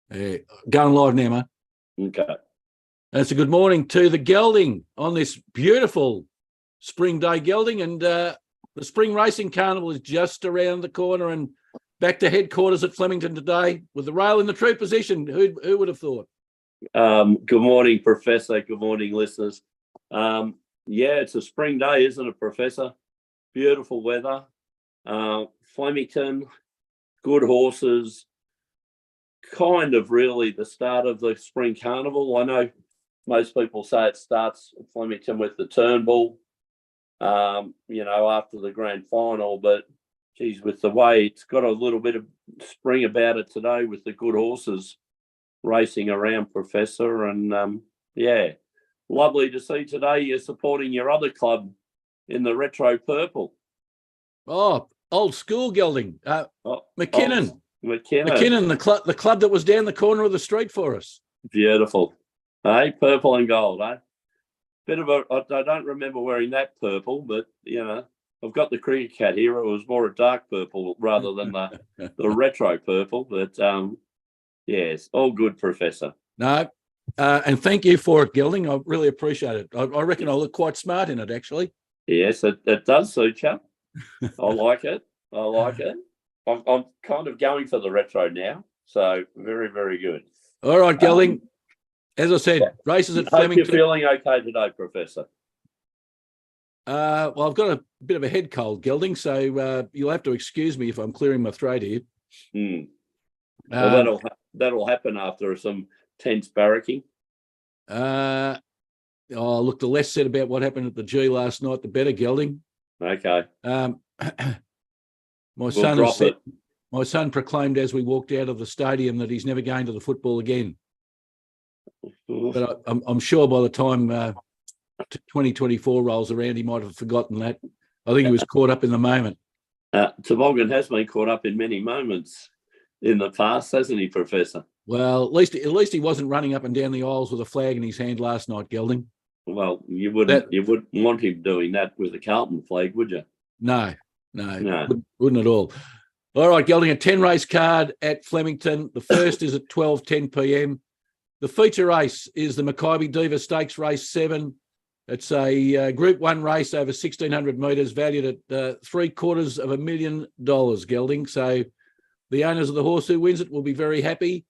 Going live now, mate. Okay. It's a good morning to the Gelding on this beautiful spring day, Gelding, and the Spring Racing Carnival is just around the corner and back to headquarters at Flemington today with the rail in the true position. Who would have thought? Good morning, Professor. Good morning, listeners. It's a spring day, isn't it, Professor? Beautiful weather. Flemington, good horses. Kind of really the start of the spring carnival. I know most people say it starts at Flemington with the Turnbull, after the grand final, but geez, with the way it's got a little bit of spring about it today with the good horses racing around, Professor, and lovely to see today you're supporting your other club in the retro purple. Oh, old school Gelding. McKinnon. McKinnon, the club that was down the corner of the street for us. Beautiful. Hey, purple and gold, eh? I don't remember wearing that purple, but, I've got the cricket cat here. It was more a dark purple rather than the retro purple. But, yes, all good, Professor. No, and thank you for it, Gelding. I really appreciate it. I reckon I look quite smart in it, actually. Yes, it does suit you. I like it. I'm kind of going for the retro now, so very, very good. All right, Gelding. As I said, races at Flemington. Hope you're feeling okay today, Professor. Well, I've got a bit of a head cold, Gelding, so you'll have to excuse me if I'm clearing my throat here. Well, that'll happen after some tense barracking. Look, the less said about what happened at the G last night, the better, Gelding. Okay. My son proclaimed as we walked out of the stadium that he's never going to the football again. But I'm sure by the time 2024 rolls around, he might have forgotten that. I think he was caught up in the moment. Toboggan has been caught up in many moments in the past, hasn't he, Professor? Well, at least he wasn't running up and down the aisles with a flag in his hand last night, Gelding. Well, you wouldn't want him doing that with a Carlton flag, would you? No, wouldn't at all. All right, Gelding, a 10-race card at Flemington. The first is at 12:10 p.m. The feature race is the Makybe Diva Stakes Race 7. It's a Group 1 race over 1,600 metres, valued at $750,000, Gelding. So the owners of the horse who wins it will be very happy.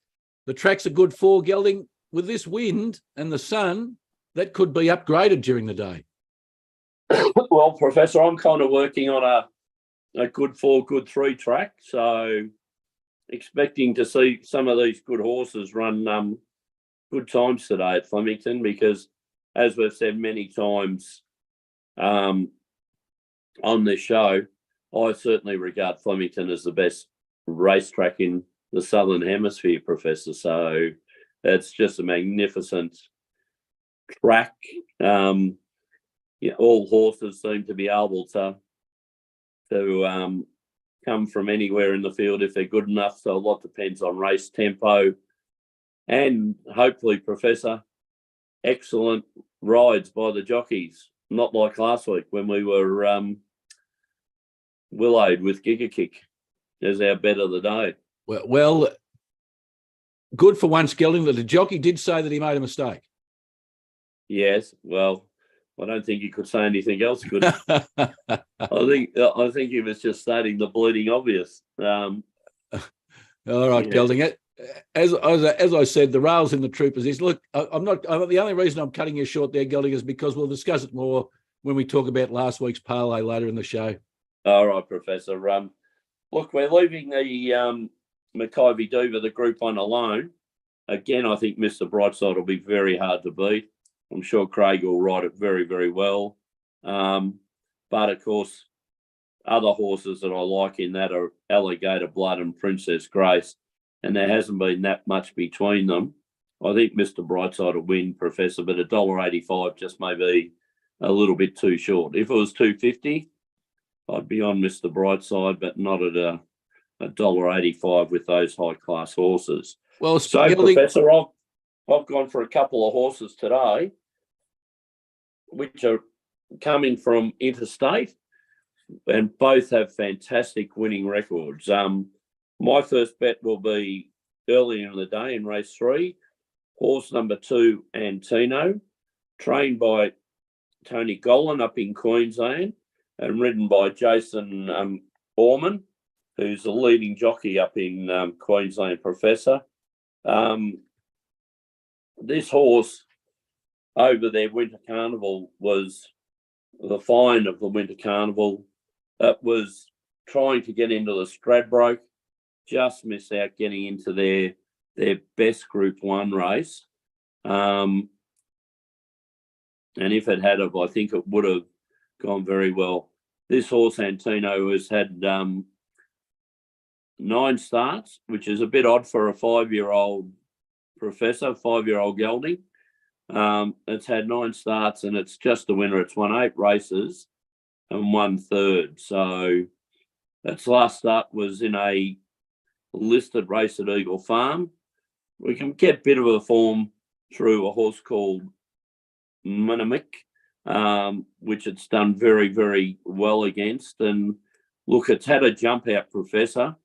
The track's a good 4, Gelding. With this wind and the sun, that could be upgraded during the day. Well, Professor, I'm kind of working on a good 4, good 3 track. So expecting to see some of these good horses run good times today at Flemington, because as we've said many times on this show, I certainly regard Flemington as the best racetrack in the Southern Hemisphere, Professor. So it's just a magnificent track. All horses seem to be able to come from anywhere in the field if they're good enough. So a lot depends on race tempo. And hopefully, Professor, excellent rides by the jockeys, not like last week when we were willowed with Giga Kick as our bet of the day. Well, good for once, Gelding, that the jockey did say that he made a mistake. Yes, well, I don't think he could say anything else, could he? I think he was just stating the bleeding obvious. All right, Gelding. As I said, the rail's in the true position. Look, the only reason I'm cutting you short there, Gelding, is because we'll discuss it more when we talk about last week's parlay later in the show. All right, Professor. Look, we're leaving the Makybe Diva, the Group 1 alone. Again, I think Mr. Brightside will be very hard to beat. I'm sure Craig will ride it very, very well. But, of course, other horses that I like in that are Alligator Blood and Princess Grace. And there hasn't been that much between them. I think Mr. Brightside will win, Professor, but $1.85 just may be a little bit too short. If it was $2.50, I'd be on Mr. Brightside, but not at $1.85 with those high-class horses. Well, so, Professor, I've gone for a couple of horses today, which are coming from interstate, and both have fantastic winning records. My first bet will be earlier in the day in race 3. Horse number 2, Antino, trained by Tony Golan up in Queensland and ridden by Jason Orman, who's the leading jockey up in Queensland, Professor. This horse over their Winter Carnival was the find of the Winter Carnival. It was trying to get into the Stradbroke, just missed out getting into their best Group 1 race. And if it had, I think it would have gone very well. This horse, Antino, has had 9 starts, which is a bit odd for a 5-year-old Professor, 5-year-old Gelding. It's had 9 starts and it's just a winner. It's won 8 races and 1/3. So its last start was in a listed race at Eagle Farm. We can get a bit of a form through a horse called Minamic, which it's done very, very well against. And look, it's had a jump out, Professor,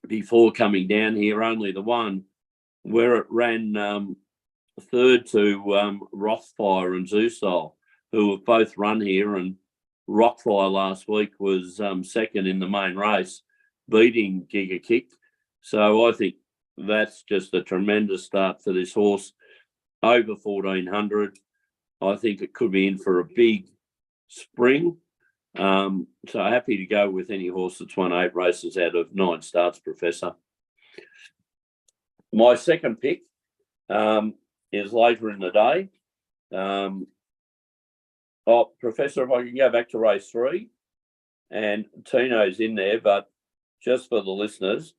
before coming down here, only the one, where it ran third to Rothfire and Zoostyle, who have both run here. And Rockfire last week was second in the main race, beating Giga Kick. So I think that's just a tremendous start for this horse. Over 1,400. I think it could be in for a big spring. So happy to go with any horse that's won 8 races out of 9 starts, Professor. My second pick is later in the day. Professor, if I can go back to race 3, and Tino's in there, but just for the listeners,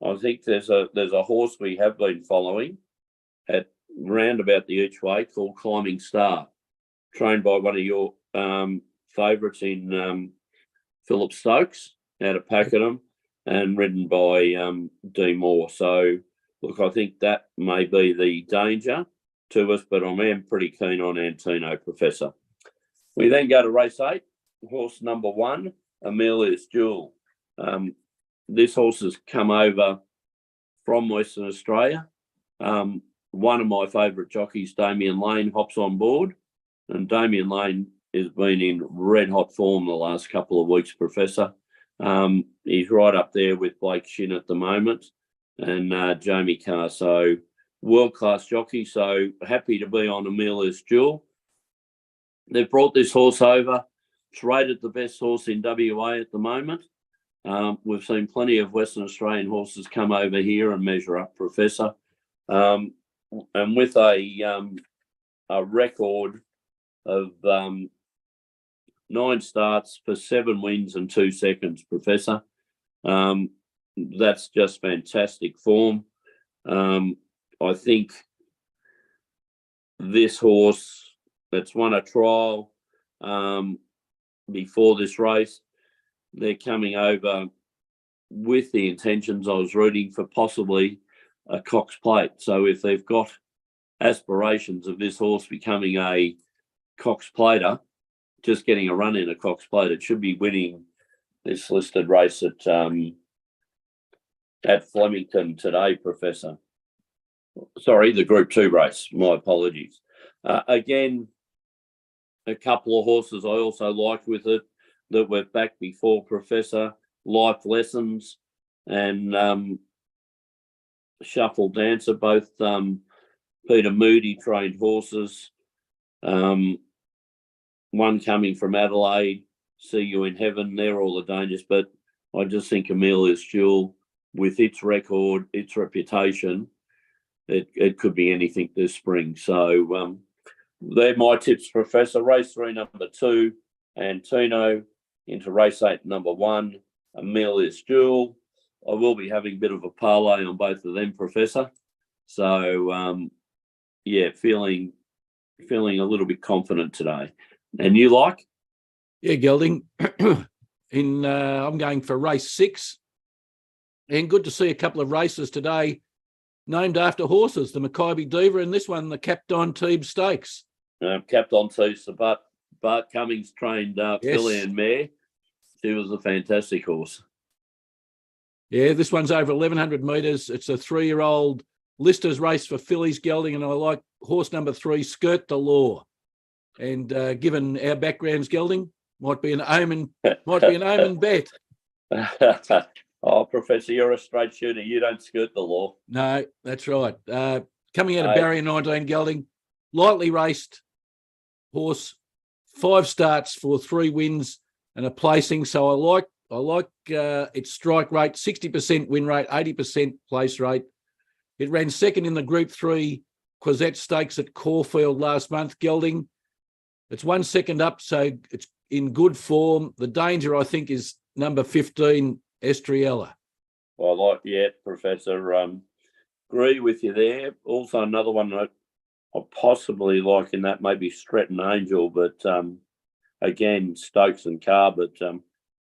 I think there's a horse we have been following at round about the each way called Climbing Star, trained by one of your favourites in Philip Stokes out of Pakenham and ridden by D. Moore. So, look, I think that may be the danger to us, but I am pretty keen on Antino, Professor. We then go to race 8, horse number 1, Amelia's Jewel. This horse has come over from Western Australia. One of my favourite jockeys, Damien Lane, hops on board, and Damien Lane has been in red-hot form the last couple of weeks, Professor. He's right up there with Blake Shin at the moment and Jamie Carr. So world-class jockey. So happy to be on Amelia's Jewel. They've brought this horse over. It's rated the best horse in WA at the moment. We've seen plenty of Western Australian horses come over here and measure up, Professor. And with a record of 9 starts for 7 wins and 2 seconds, Professor. That's just fantastic form. I think this horse that's won a trial before this race, they're coming over with the intentions, I was reading, for possibly a Cox Plate. So if they've got aspirations of this horse becoming a Cox Plater, just getting a run in a Cox Plate, it should be winning this listed race at Flemington today, Professor. Sorry, the Group 2 race. My apologies. Again, a couple of horses I also like with it that we've backed before, Professor. Life Lessons and Shuffle Dancer, both Peter Moody trained horses. One coming from Adelaide, See You in Heaven. They're all the dangers, but I just think Amelia's Jewel, with its record, its reputation, it could be anything this spring. So they're my tips, Professor. Race 3, number 2, Antino. Into race 8, number 1, Amelia's Jewel. I will be having a bit of a parlay on both of them, Professor. So, feeling a little bit confident today. And you like? Yeah, Gelding. I'm going for race 6. And good to see a couple of races today named after horses, the Makybe Diva and this one, the Captain Teeb Stakes. Captain Teeb, the Bart Cummings trained filly and mare. She was a fantastic horse. Yeah, this one's over 1,100 metres. It's a 3-year-old Lister's race for fillies, Gelding, and I like horse number 3, Skirt the Law. And given our backgrounds, Gelding, might be an omen bet. Oh, Professor, you're a straight shooter. You don't skirt the law. No, that's right. Coming out of barrier 19, Gelding, lightly raced horse, 5 starts for 3 wins and a placing. So I like its strike rate, 60% win rate, 80% place rate. It ran second in the Group 3 Quasette Stakes at Caulfield last month, Gelding. It's 1 second up, so it's in good form. The danger, I think, is number 15, Estriella. Well, Professor. Agree with you there. Also, another one that I possibly like in that maybe Stretton Angel, but again, Stokes and Carr. But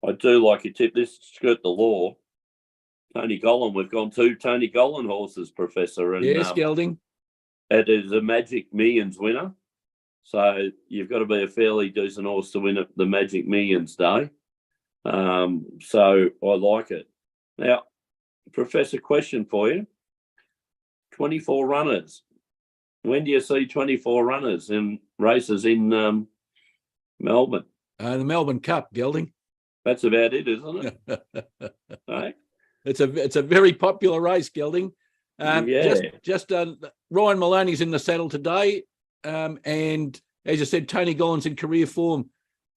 I do like your tip. This Skirt the Law. Tony Gollan. We've gone 2 Tony Gollan horses, Professor. And, yes, Gelding. It is a Magic Millions winner. So you've got to be a fairly decent horse to win at the Magic Millions Day. So I like it. Now, Professor, question for you. 24 runners. When do you see 24 runners in races in Melbourne? The Melbourne Cup, Gelding. That's about it, isn't it? Right? It's a very popular race, Gelding. Ryan Maloney's in the saddle today. And as I said, Tony Gollan's in career form,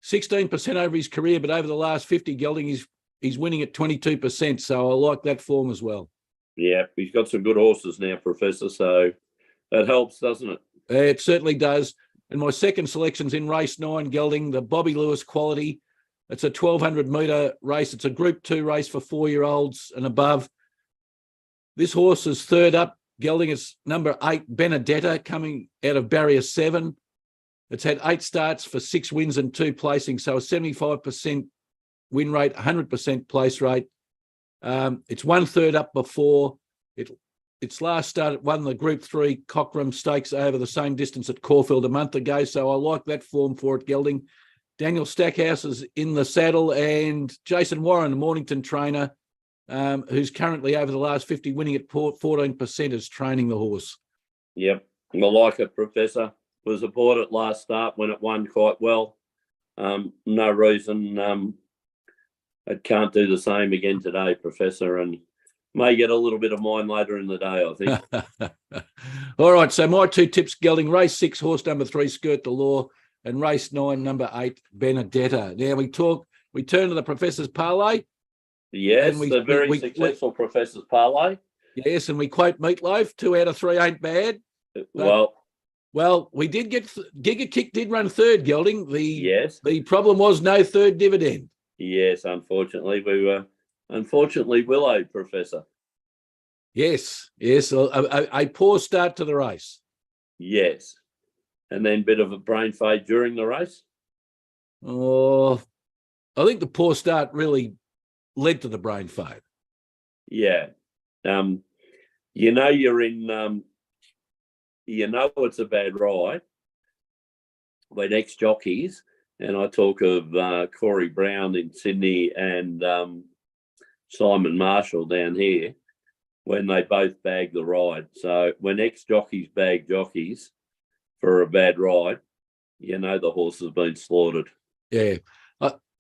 16% over his career, but over the last 50, Gelding, he's winning at 22%. So I like that form as well. Yeah, he's got some good horses now, Professor. So that helps, doesn't it? It certainly does. And my second selection's in race 9, Gelding, the Bobby Lewis Quality. It's a 1,200 metre race. It's a Group 2 race for 4-year-olds and above. This horse is third up, Gelding. It's number 8, Benedetta, coming out of barrier 7. It's had 8 starts for 6 wins and 2 placings, so a 75% win rate, 100% place rate. It's 1/3 up before. Its last start, it won the Group 3 Cochrane Stakes over the same distance at Caulfield a month ago, so I like that form for it, Gelding. Daniel Stackhouse is in the saddle, and Jason Warren, the Mornington trainer, who's currently over the last 50 winning at 14%, is training the horse. Yep, I like it, Professor. Was aboard it last start when it won quite well. No reason it can't do the same again today, Professor, and may get a little bit of mine later in the day, I think. All right, so my 2 tips, Gelding, race 6, horse number 3, Skirt the Law, and race 9, number 8, Benedetta. Now we turn to the Professor's Parlay. Yes, the very successful Professor's Parlay. Yes, and we quote Meatloaf, 2 out of 3 ain't bad. Well, we did get Giga Kick did run third, Gelding. The problem was no third dividend. Yes, unfortunately, we were willowed, Professor. Yes, a poor start to the race. Yes, and then a bit of a brain fade during the race. Oh, I think the poor start really led to the brain fade. Yeah, you're in. It's a bad ride when ex-jockeys, and I talk of Corey Brown in Sydney and Simon Marshall down here, when they both bag the ride. So when ex-jockeys bag jockeys for a bad ride, the horse has been slaughtered. Yeah.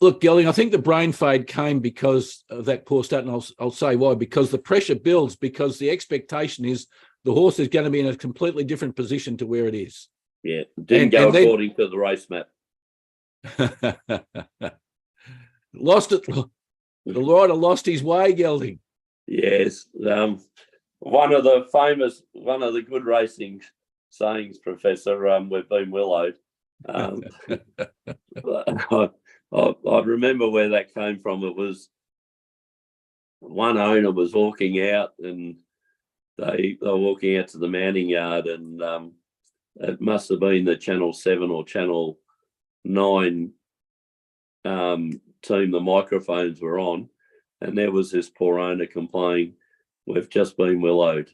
Look, Gelding, I think the brain fade came because of that poor start, and I'll say why. Because the pressure builds, because the expectation is the horse is going to be in a completely different position to where it is. Yeah, didn't go according to the race map. Lost it. The rider lost his way, Gelding. Yes. One of the good racing sayings, Professor, we've been willowed. I remember where that came from. It was one owner was walking out, and they were walking out to the mounting yard, and it must have been the Channel 7 or Channel 9 team. The microphones were on, and there was this poor owner complaining, "We've just been willowed."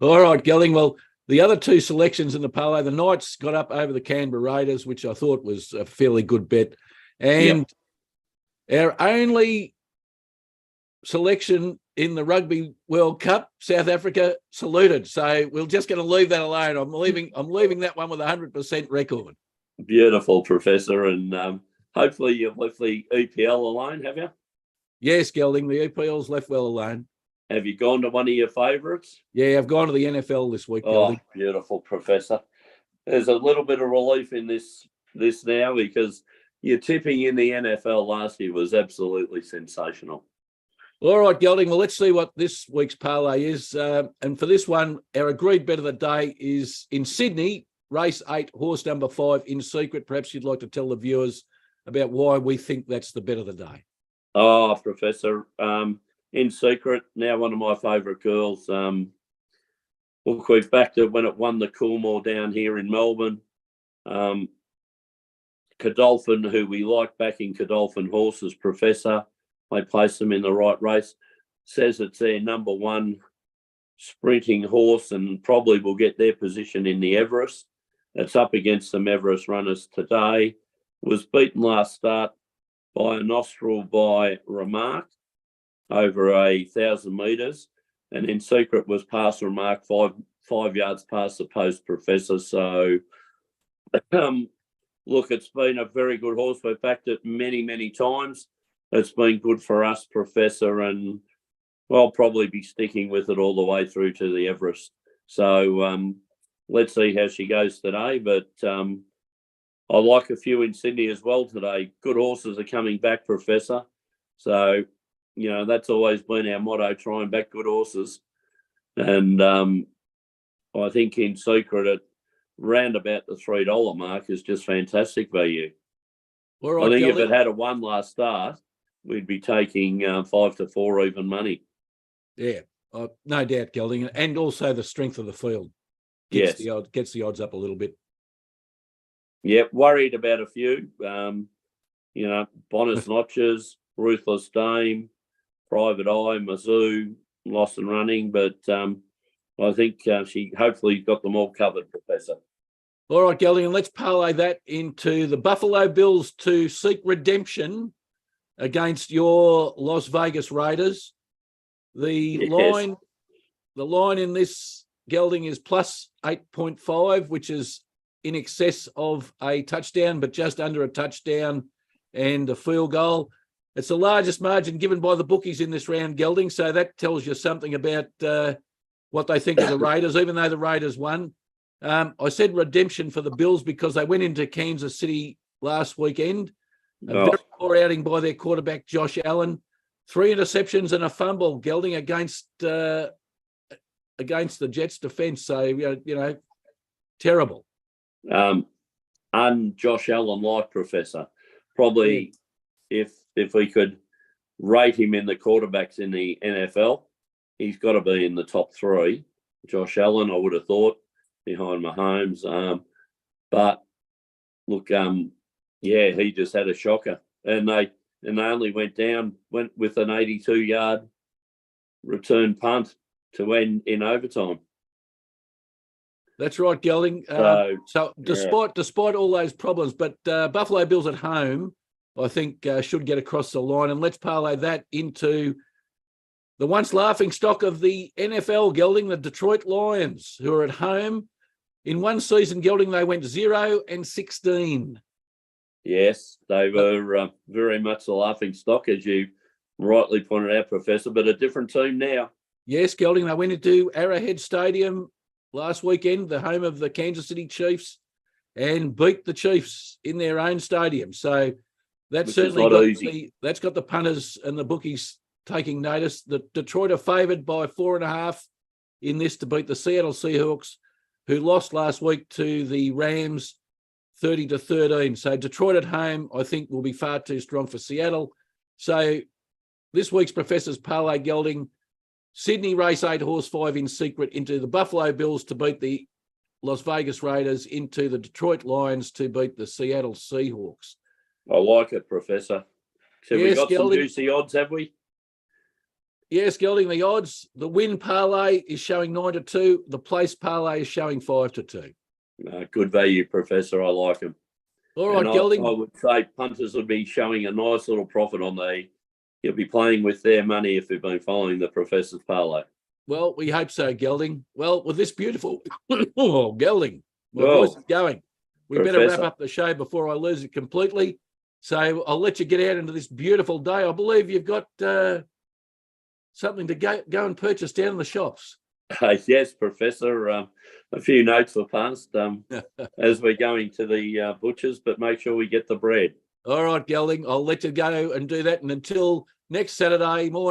All right, Gelding. Well, the other 2 selections in the parlay, the Knights got up over the Canberra Raiders, which I thought was a fairly good bet. And our only selection in the Rugby World Cup, South Africa saluted. So we're just going to leave that alone. I'm leaving that one with 100% record. Beautiful, Professor. And hopefully you've left the EPL alone, have you? Yes, Gelding, the EPL's left well alone. Have you gone to one of your favourites? Yeah, I've gone to the NFL this week, Gelding. Oh, beautiful, Professor. There's a little bit of relief in this now because your tipping in the NFL last year was absolutely sensational. All right, Gelding. Well, let's see what this week's parlay is. And for this one, our agreed bet of the day is in Sydney, race 8, horse number 5, In Secret. Perhaps you'd like to tell the viewers about why we think that's the bet of the day. Oh, Professor, In Secret, now one of my favourite girls. Look, we're back to when it won the Coolmore down here in Melbourne. Godolphin, who we like backing Godolphin horses, Professor, they place them in the right race, says it's their number one sprinting horse and probably will get their position in the Everest. It's up against some Everest runners today. Was beaten last start by a nostril by Remark over 1,000 metres, and In Secret was past Remark 5 yards past the post, Professor. So, look, it's been a very good horse. We've backed it many, many times. It's been good for us, Professor, and I'll probably be sticking with it all the way through to the Everest. So let's see how she goes today. But I like a few in Sydney as well today. Good horses are coming back, Professor. So, that's always been our motto, try and back good horses. And I think In Secret at round about the $3 mark is just fantastic value. All right, I think Gelding, if it had a one last start, we'd be taking 5 to 4 even money. Yeah, no doubt, Gelding, and also the strength of the field gets the odds up a little bit. Yep, worried about a few. Bonus Notches, Ruthless Dame, Private Eye, Mizzou, Lost and Running, but I think she hopefully got them all covered, Professor. All right, Gelding, and let's parlay that into the Buffalo Bills to seek redemption against your Las Vegas Raiders. The line in this, Gelding, is plus 8.5, which is in excess of a touchdown, but just under a touchdown and a field goal. It's the largest margin given by the bookies in this round, Gelding, so that tells you something about what they think of the Raiders, even though the Raiders won. I said redemption for the Bills because they went into Kansas City last weekend. A very poor outing by their quarterback, Josh Allen. 3 interceptions and a fumble, Gelding, against the Jets' defence. So, terrible. And Josh Allen like, Professor. Probably if we could rate him in the quarterbacks in the NFL, he's got to be in the top 3. Josh Allen, I would have thought, behind Mahomes. But look, he just had a shocker. And they only went with an 82-yard return punt to end in overtime. That's right, Gelding. So despite all those problems, but Buffalo Bills at home, I think, should get across the line. And let's parlay that into the once laughing stock of the NFL, Gelding, the Detroit Lions, who are at home. In one season, Gelding, they went 0-16. Yes, they were very much the laughing stock, as you rightly pointed out, Professor, but a different team now. Yes, Gelding, they went into Arrowhead Stadium last weekend, the home of the Kansas City Chiefs, and beat the Chiefs in their own stadium. So that's certainly got the punters and the bookies taking notice. The Detroit are favoured by 4.5 in this to beat the Seattle Seahawks, who lost last week to the Rams 30-13. So Detroit at home, I think, will be far too strong for Seattle. So this week's Professor's parlay, Gelding, Sydney race 8, horse 5 In Secret into the Buffalo Bills to beat the Las Vegas Raiders, into the Detroit Lions to beat the Seattle Seahawks. I like it, Professor. So we've got some juicy odds, have we? Yes, Gelding, the odds. The win parlay is showing 9-2. The place parlay is showing 5-2. Good value, Professor. I like them. All right, Gelding. I would say punters would be showing a nice little profit on the you'll be playing with their money if you've been following the Professor's Parlay. Well, we hope so, Gelding. Well, with this beautiful Gelding, my voice is going. We better wrap up the show before I lose it completely. So I'll let you get out into this beautiful day. I believe you've got something to go and purchase down in the shops. Yes, Professor. A few notes were passed as we're going to the butchers, but make sure we get the bread. All right, Gelding, I'll let you go and do that. And until next Saturday morning,